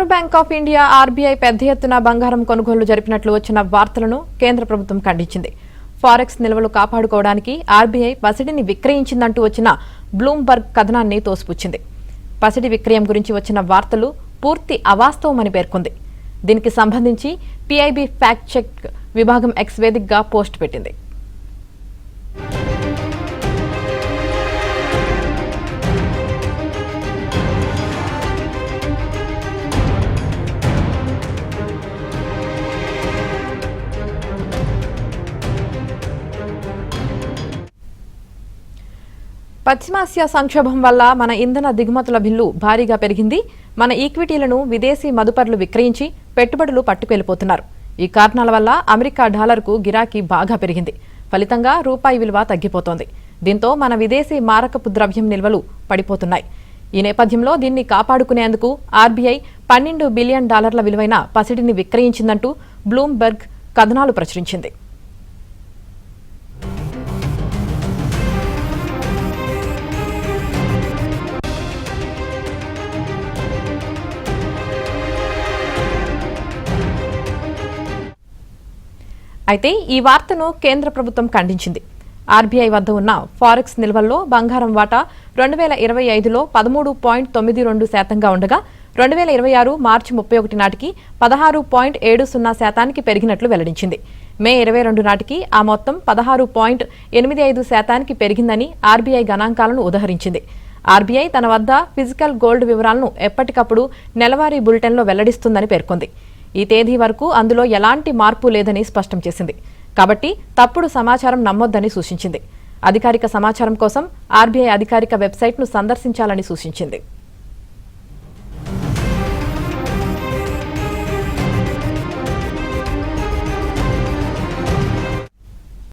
Reserve bank of India RBI పెద్ద ఎత్తున బంగారం కొనుగోలు జరిపినట్లు వచ్చిన వార్తలను కేంద్ర ప్రభుత్వం ఖండించింది. ఫారెక్స్ నిల్వలు కాపాడుకోవడానికి ఆర్బీఐ పసిడిని విక్రయించిందంటూ వచ్చిన బ్లూంబర్గ్ కథనాన్ని తోసిపుచ్చింది. పసిడి విక్రయం గురించి వచ్చిన వార్తలు పూర్తి అవాస్తవమని పేర్కొంది. దీనికి సంబంధించి పీఐబీ ఫ్యాక్ట్ చెక్ విభాగం ఎక్స్ వేదికగా పోస్ట్ పెట్టింది. పశ్చిమాసియా సంక్షోభం వల్ల మన ఇంధన దిగుమతుల బిల్లు భారీగా పెరిగింది. మన ఈక్విటీలను విదేశీ మదుపర్లు విక్రయించి పెట్టుబడులు పట్టుకెళ్లిపోతున్నారు. ఈ కారణాల వల్ల అమెరికా డాలర్కు గిరాకీ బాగా పెరిగింది. ఫలితంగా రూపాయి విలువ తగ్గిపోతోంది. దీంతో మన విదేశీ మారకపు ద్రవ్యం నిల్వలు పడిపోతున్నాయి. ఈ నేపథ్యంలో దీన్ని కాపాడుకునేందుకు ఆర్బీఐ $12 బిలియన్ విలువైన పసిడిని విక్రయించిందంటూ బ్లూంబర్గ్ కథనాలు ప్రచురించింది. అయితే ఈ వార్తను కేంద్ర ప్రభుత్వం ఖండించింది. ఆర్బీఐ వద్ద ఉన్న ఫారెక్స్ నిల్వల్లో బంగారం వాటా 2025లో 13.92% ఉండగా 2026 మార్చి 31 నాటికి 16.70% పెరిగినట్లు వెల్లడించింది. మే 22 నాటికి ఆ మొత్తం 16.85% పెరిగిందని ఆర్బీఐ గణాంకాలను ఉదహరించింది. ఆర్బీఐ తన వద్ద ఫిజికల్ గోల్డ్ వివరాలను ఎప్పటికప్పుడు నెలవారీ బులెటిన్లో వెల్లడిస్తుందని పేర్కొంది. ఈ తేదీ వరకు అందులో ఎలాంటి మార్పు లేదని స్పష్టం చేసింది. కాబట్టి తప్పుడు సమాచారం నమ్మొద్దని సూచించింది. అధికారిక సమాచారం కోసం ఆర్బీఐ అధికారిక వెబ్సైట్ను సందర్శించాలని సూచించింది.